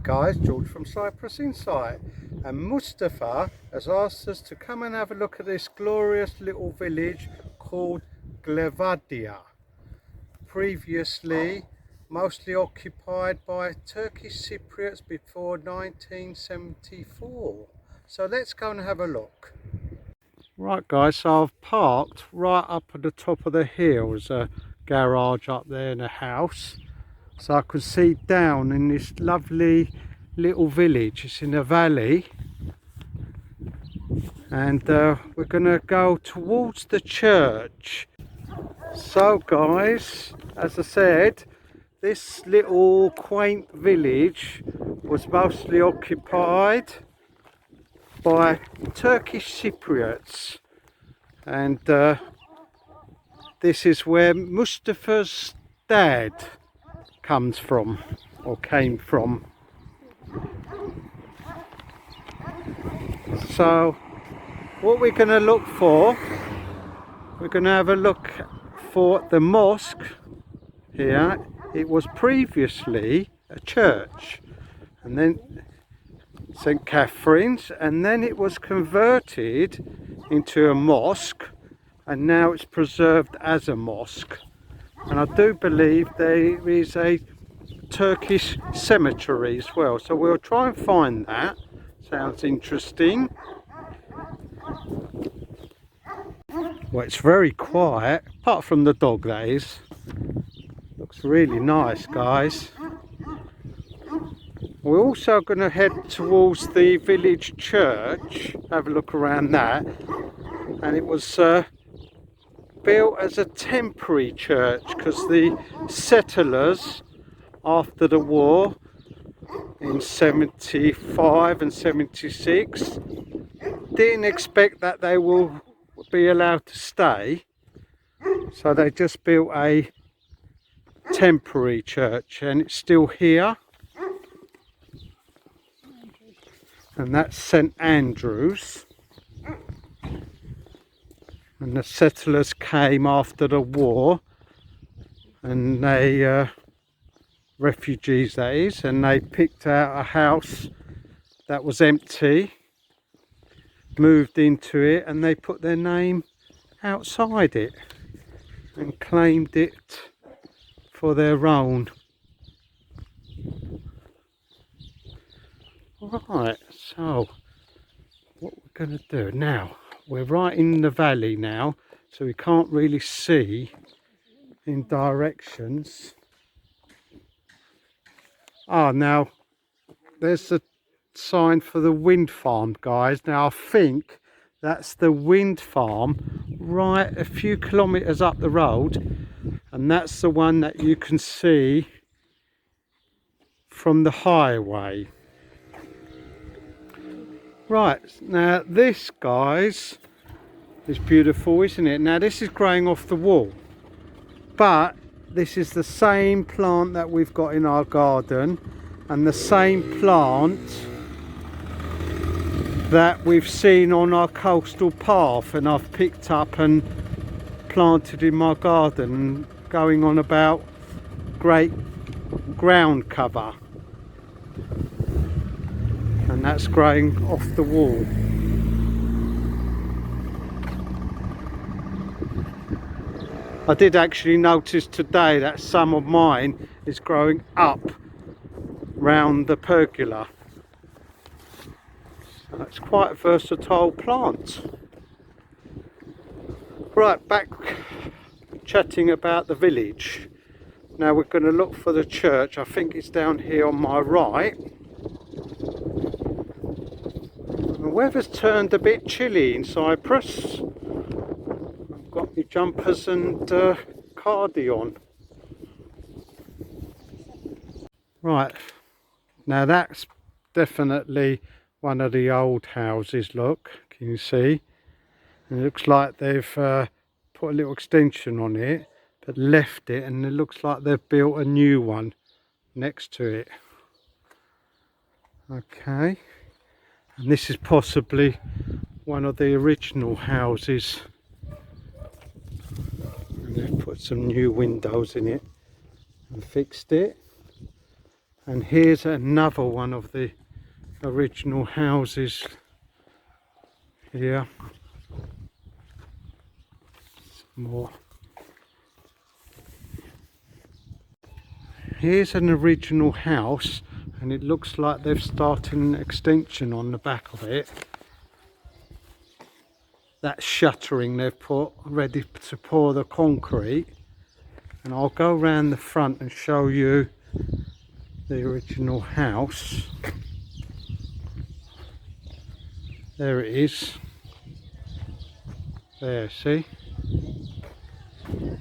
guys, George from Cyprus Insight, and Mustafa has asked us to come and have a look at this glorious little village called Klavdia, previously mostly occupied by Turkish Cypriots before 1974. So let's go and have a look. Right guys, so I've parked right up at the top of the hill. There's a garage up there and a house, so I can see down in this lovely little village. It's in a valley, and we're gonna go towards the church. So guys, as I said, this little quaint village was mostly occupied by Turkish Cypriots, and this is where Mustafa's dad comes from, or came from. So what we're going to look for, we're going to have a look for the mosque here. It was previously a church, and then St. Catherine's, and then it was converted into a mosque, and now it's preserved as a mosque. And I do believe there is a Turkish cemetery as well, so we'll try and find that. Sounds interesting. Well, it's very quiet, apart from the dog, that is. Looks really nice, guys. We're also going to head towards the village church, have a look around that. And it was built as a temporary church because the settlers after the war in 75 and 76 didn't expect that they will be allowed to stay, so they just built a temporary church, and it's still here. And that's St. Andrew's, and the settlers came after the war, and they refugees that is, and they picked out a house that was empty, moved into it, and they put their name outside it and claimed it for their own. Right, so what we're going to do now, we're right in the valley now, so we can't really see in directions. Now there's the sign for the wind farm, guys. Now I think that's the wind farm right a few kilometers up the road, and that's the one that you can see from the highway. Right, now this, guys, is beautiful, isn't it? Now this is growing off the wall, but this is the same plant that we've got in our garden, and the same plant that we've seen on our coastal path, and I've picked up and planted in my garden, going on about great ground cover. And that's growing off the wall. I did actually notice today that some of mine is growing up round the pergola. So that's quite a versatile plant. Right, back chatting about the village. Now we're going to look for the church. I think it's down here on my right. The weather's turned a bit chilly in Cyprus. I've got my jumpers and cardi on. Right, now that's definitely one of the old houses, look, can you see? And it looks like they've put a little extension on it, but left it, and it looks like they've built a new one next to it. Okay. And this is possibly one of the original houses. And they've put some new windows in it and fixed it. And here's another one of the original houses here. Some more. Here's an original house, and it looks like they've started an extension on the back of it. That shuttering they've put ready to pour the concrete, and I'll go around the front and show you the original house. There it is. There, see?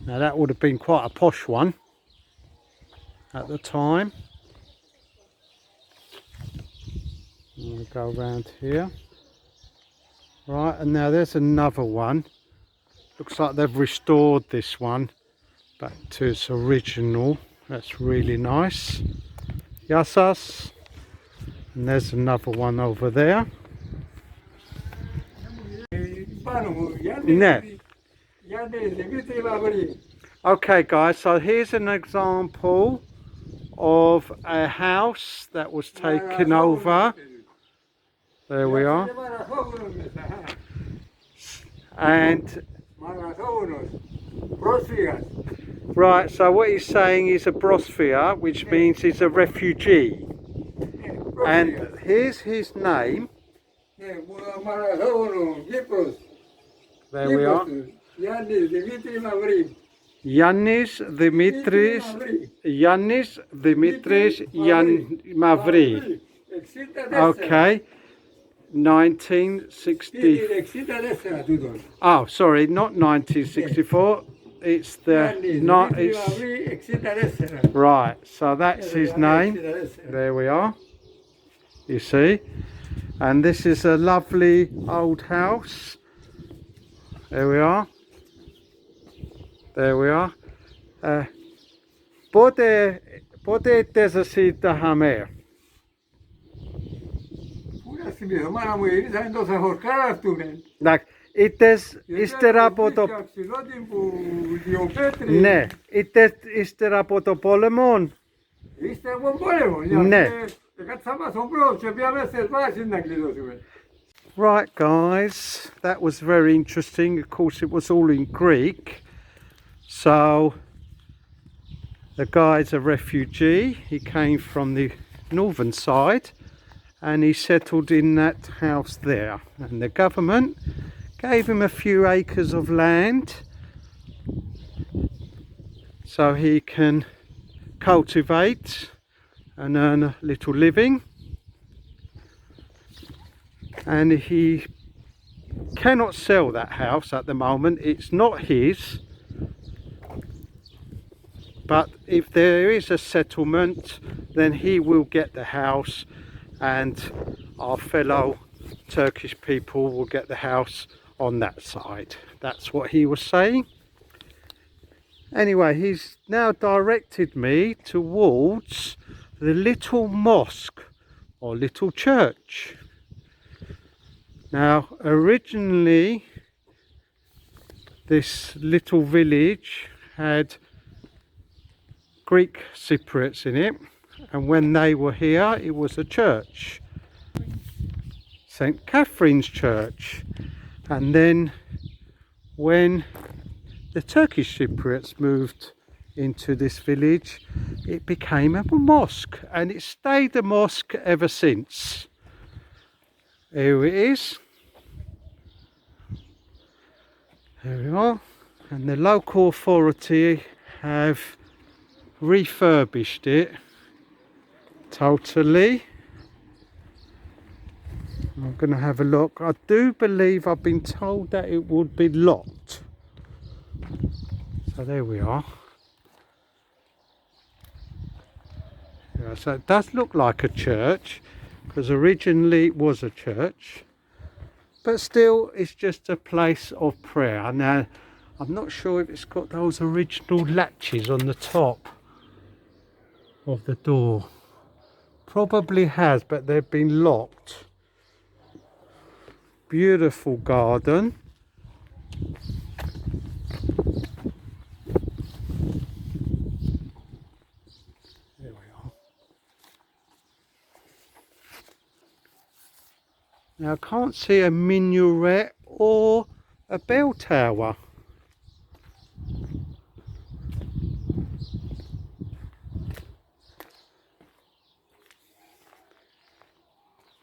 Now that would have been quite a posh one at the time. We'll go around here. Right, and now there's another one. Looks like they've restored this one back to its original. That's really nice. Yassas. And there's another one over there. No. Okay guys, so here's an example of a house that was taken over. There we are. And right, so what he's saying is a brosphere, which means he's a refugee. And here's his name. There we are. Yannis Dimitris Mavri. Okay. 1960. Oh, sorry, not 1964. It's the not. It's right. So that's his name. There we are. You see, and this is a lovely old house. There we are. There we are. Πότε ήρθες εσύ τα Χαμέρ? Ήρθες ύστερα από το... Ναι, ήρθες ύστερα από το πόλεμο. Ύστερα από τον πόλεμο. Ναι. Κάτσαμε στον πρώτο και πήγαμε στις βάσεις να κλειδώσουμε. Right guys, that was very interesting. Of course it was all in Greek. So the guy's a refugee. He came from the northern side and he settled in that house there. And the government gave him a few acres of land so he can cultivate and earn a little living. And he cannot sell that house at the moment. It's not his, but if there is a settlement, then he will get the house and our fellow Turkish people will get the house on that side. That's what he was saying. Anyway, he's now directed me towards the little mosque or little church. Now originally this little village had Greek Cypriots in it, and when they were here it was a church, St. Catherine's Church. And then when the Turkish Cypriots moved into this village, it became a mosque, and it stayed a mosque ever since. Here it is. There we are. And the local authority have refurbished it totally. I'm going to have a look. I do believe I've been told that it would be locked. So there we are. Yeah, so it does look like a church, because originally it was a church, but still it's just a place of prayer. Now I'm not sure if it's got those original latches on the top of the door. Probably has, but they've been locked. Beautiful garden. There we are. Now I can't see a minaret or a bell tower.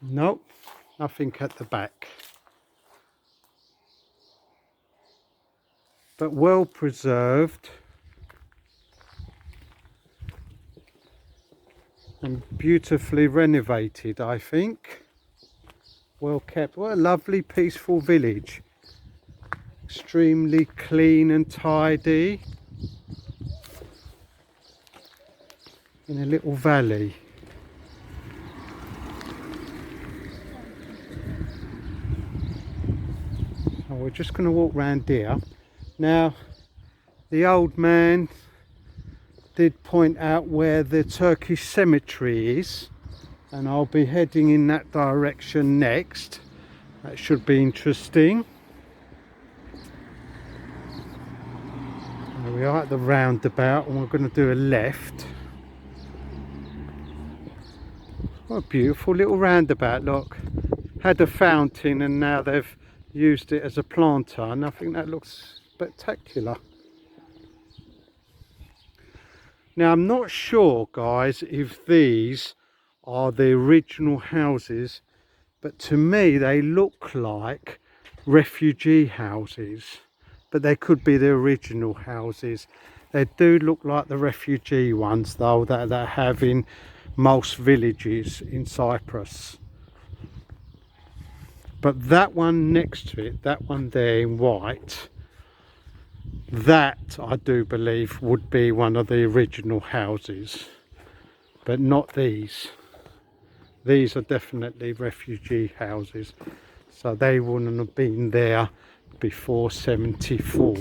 Nope, nothing at the back. But well preserved and beautifully renovated, I think. Well kept. What a lovely peaceful village. Extremely clean and tidy in a little valley. So we're just going to walk round here. Now the old man did point out where the Turkish cemetery is, and I'll be heading in that direction next. That should be interesting. There we are at the roundabout, and we're going to do a left. What a beautiful little roundabout, look. Had a fountain and now they've used it as a planter, and I think that looks spectacular. Now I'm not sure, guys, if these are the original houses, but to me they look like refugee houses, but they could be the original houses. They do look like the refugee ones though that they have in most villages in Cyprus. But that one next to it, that one there in white, that I do believe would be one of the original houses, but not these. These are definitely refugee houses, so they wouldn't have been there before 74,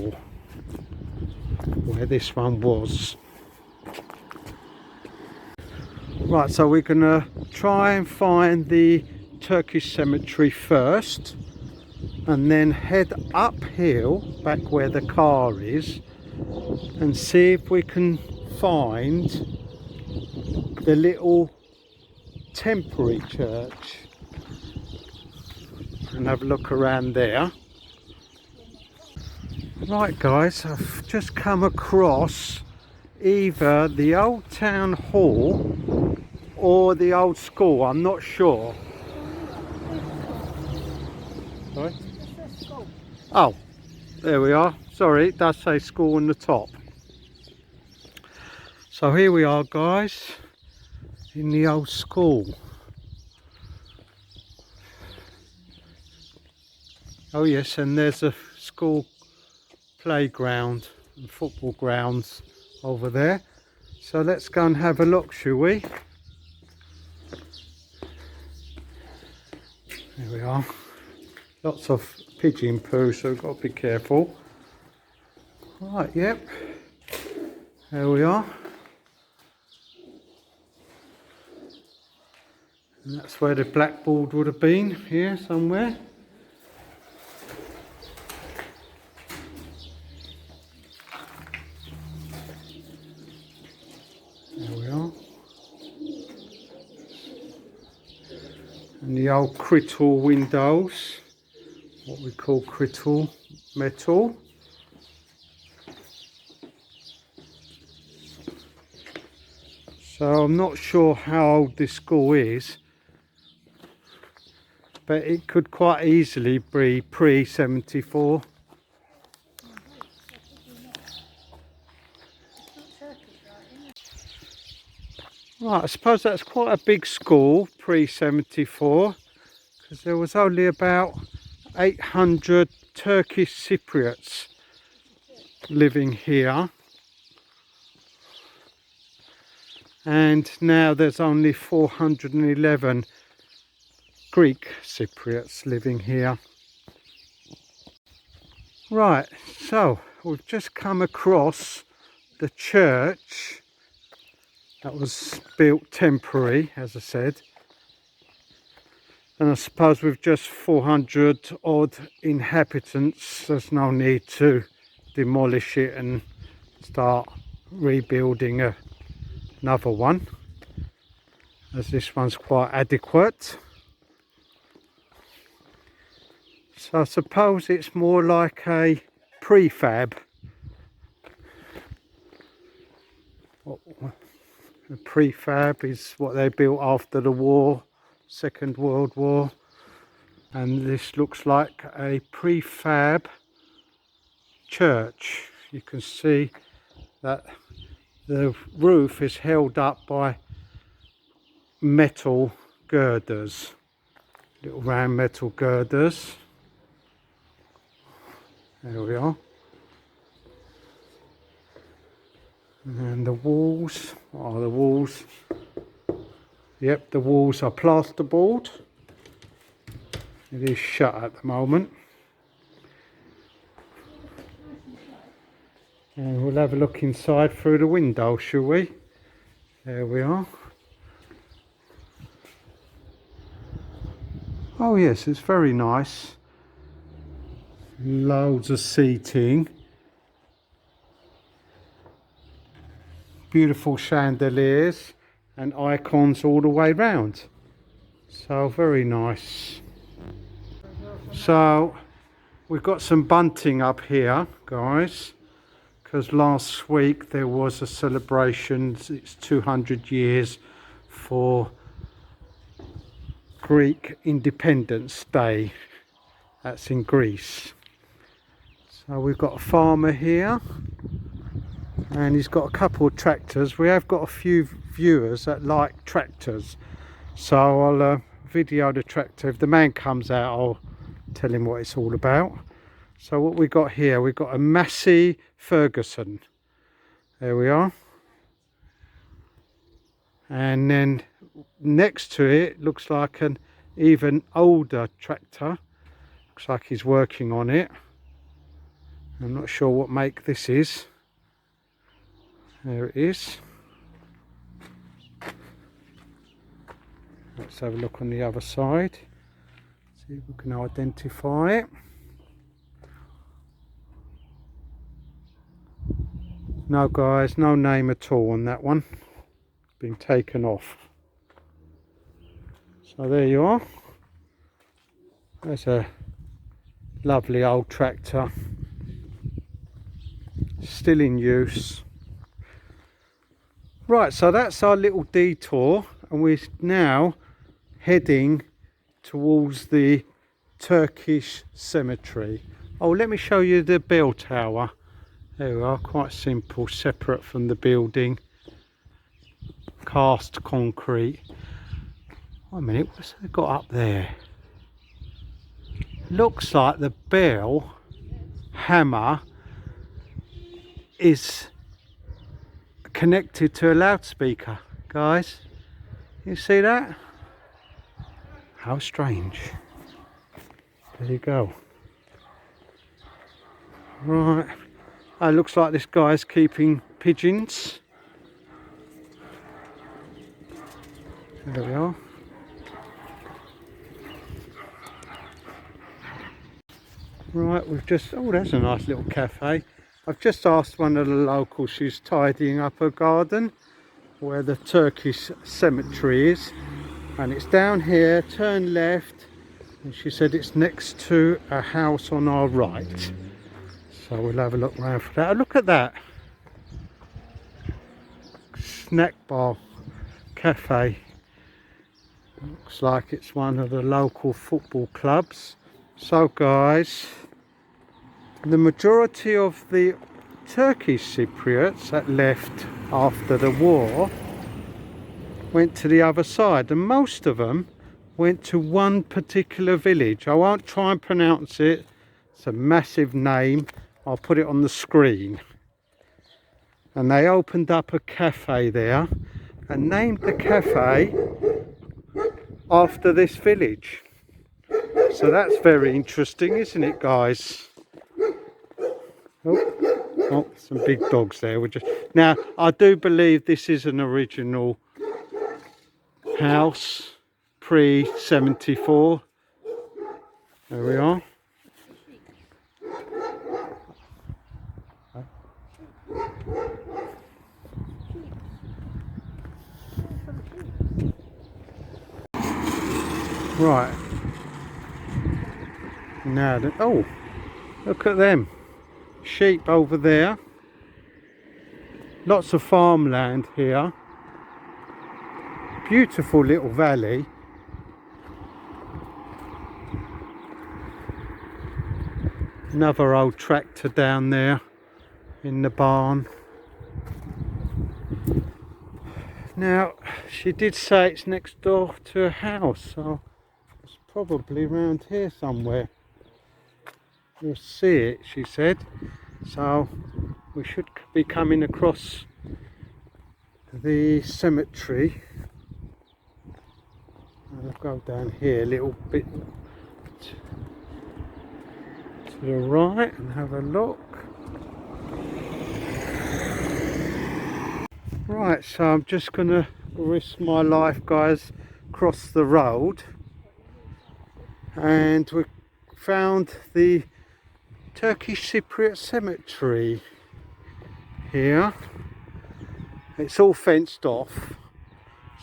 where this one was. Right, so we're gonna try and find the Turkish cemetery first, and then head uphill back where the car is and see if we can find the little temporary church and have a look around there. Right guys, I've just come across either the old town hall or the old school, I'm not sure. Sorry? Oh, there we are. Sorry, it does say school on the top. So here we are guys, in the old school. Oh yes, and there's a school playground and football grounds over there. So let's go and have a look, shall we? There we are. Lots of pigeon poo, so we've got to be careful. Right, yep. There we are. And that's where the blackboard would have been, here somewhere. There we are. And the old crittle windows, what we call crittle metal. So I'm not sure how old this school is, but it could quite easily be pre-74. Right, I suppose that's quite a big school, pre-74, because there was only about 800 Turkish Cypriots living here. And now there's only 411 Greek Cypriots living here. Right, so we've just come across the church that was built temporary, as I said. And I suppose with just 400 odd inhabitants, there's no need to demolish it and start rebuilding another one, as this one's quite adequate. So I suppose it's more like a prefab. A prefab is what they built after the war, Second World War. And this looks like a prefab church. You can see that the roof is held up by metal girders, little round metal girders. There we are. And the walls, what are the walls? Yep, the walls are plasterboard. It is shut at the moment. And we'll have a look inside through the window, shall we? There we are. Oh yes, it's very nice. Loads of seating. Beautiful chandeliers and icons all the way round. So very nice. So we've got some bunting up here, guys, because last week there was a celebration. It's 200 years for Greek Independence Day. That's in Greece. So we've got a farmer here, and he's got a couple of tractors. We have got a few viewers that like tractors, so I'll video the tractor. If the man comes out, I'll tell him what it's all about. So what we got here, we've got a Massey Ferguson. There we are. And then next to it looks like an even older tractor. Looks like he's working on it. I'm not sure what make this is. There it is. Let's have a look on the other side. See if we can identify it. No guys, no name at all on that one. It's been taken off. So there you are. There's a lovely old tractor. Still in use. Right, so that's our little detour, and we're now heading towards the Turkish cemetery. Oh, let me show you the bell tower. There we are, quite simple, separate from the building. Cast concrete. Wait a minute, what's they got up there? Looks like the bell hammer is connected to a loudspeaker, guys. You see that? How strange. There you go. Right. It looks like this guy's keeping pigeons. There we are. Right, we've just, oh, there's a nice little cafe. I've just asked one of the locals, she's tidying up her garden where the Turkish cemetery is, and it's down here, turn left, and she said it's next to a house on our right. So we'll have a look around for that. Oh, look at that. Snack bar cafe. Looks like it's one of the local football clubs. So guys, the majority of the Turkish Cypriots that left after the war went to the other side, and most of them went to one particular village. I won't try and pronounce it. It's a massive name. I'll put it on the screen. And they opened up a cafe there and named the cafe after this village. So that's very interesting, isn't it, guys? Oh, some big dogs there. Now, I do believe this is an original house, pre-74. There we are. Right. Now, oh, look at them. Sheep over there. Lots of farmland here. Beautiful little valley. Another old tractor down there in the barn. Now, she did say it's next door to a house, so it's probably around here somewhere. You'll see it, she said. So we should be coming across the cemetery. I'll go down here a little bit to the right and have a look. Right, so I'm just going to risk my life, guys, cross the road, and we found the Turkish Cypriot cemetery here. It's all fenced off,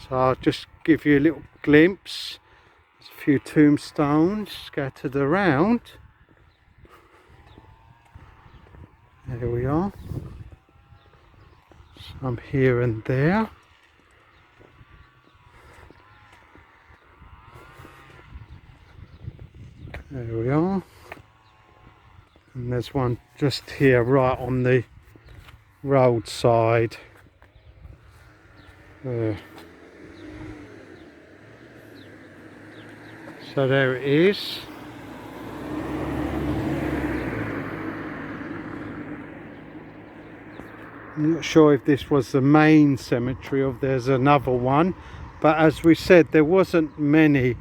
so I'll just give you a little glimpse. There's a few tombstones scattered around. There we are. Some here and there. There we are. And there's one just here right on the roadside. So there it is. I'm not sure if this was the main cemetery or if there's another one, but as we said, there wasn't many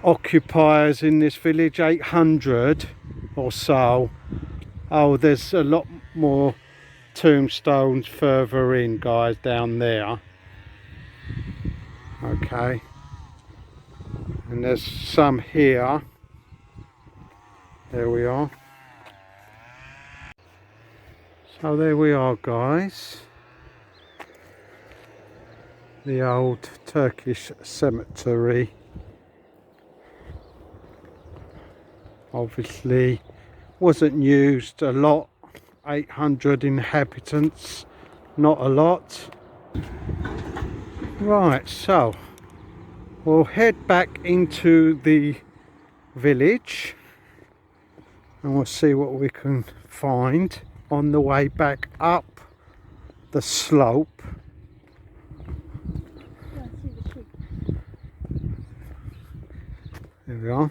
occupiers in this village, 800 or so. Oh, there's a lot more tombstones further in, guys, down there. Okay, and there's some here. There we are. So there we are, guys, the old Turkish cemetery. Obviously wasn't used a lot, 800 inhabitants, not a lot. Right, so we'll head back into the village and we'll see what we can find on the way back up the slope. There we are.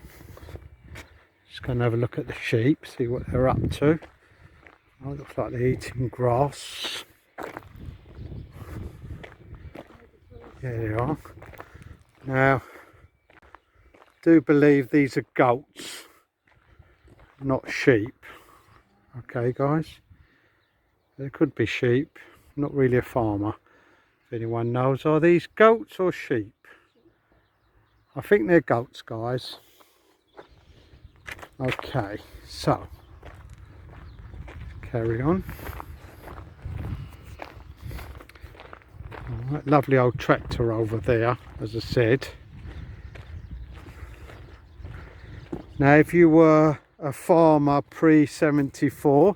Just going to have a look at the sheep, see what they're up to. Oh, it looks like they're eating grass. There they are. Now, I do believe these are goats, not sheep. Okay, guys. There could be sheep. I'm not really a farmer. If anyone knows, are these goats or sheep? I think they're goats, guys. Okay, so carry on. All right, lovely old tractor over there, as I said. Now, if you were a farmer pre-74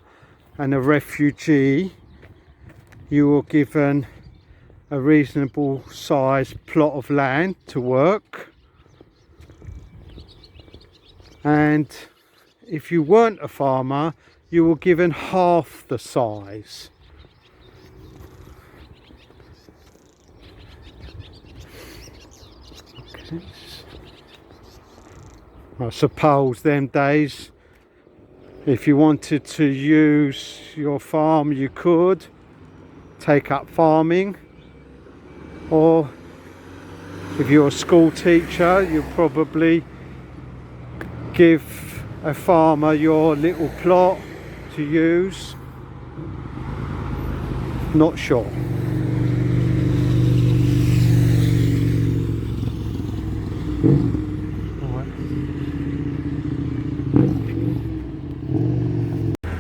and a refugee, you were given a reasonable sized plot of land to work, and if you weren't a farmer, you were given half the size. Okay. I suppose them days, if you wanted to use your farm, you could take up farming, or if you're a school teacher, you'll probably give a farmer your little plot to use. Not sure.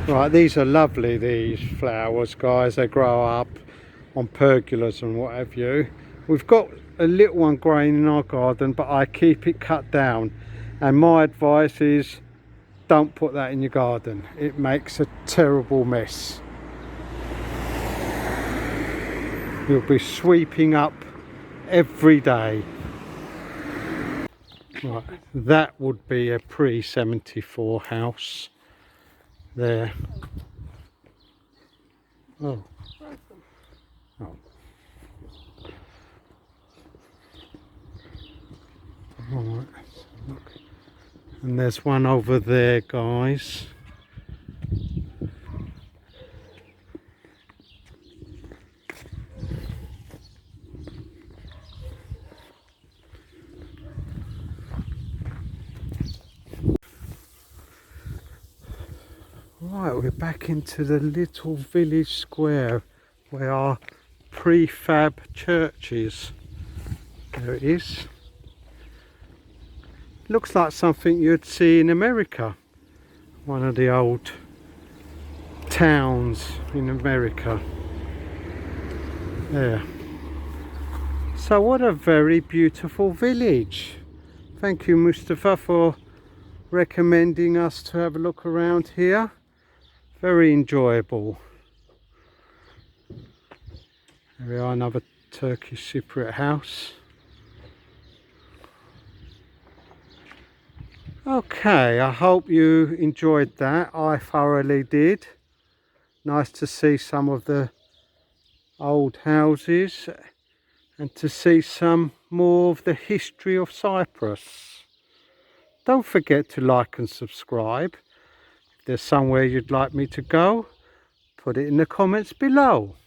Right, these are lovely, these flowers, guys. They grow up on pergolas and what have you. We've got a little one growing in our garden, but I keep it cut down, And my advice is, don't put that in your garden. It makes a terrible mess. You'll be sweeping up every day. Right, that would be a pre-74 house there. Oh. Oh. Alright, look. And there's one over there, guys. Right, we're back into the little village square where our prefab church is. There it is. Looks like something you'd see in America. One of the old towns in America. There. So what a very beautiful village. Thank you, Mustafa, for recommending us to have a look around here. Very enjoyable. There we are, another Turkish Cypriot house. Okay, I hope you enjoyed that. I thoroughly did. Nice to see some of the old houses and to see some more of the history of Cyprus. Don't forget to like and subscribe. If there's somewhere you'd like me to go, put it in the comments below.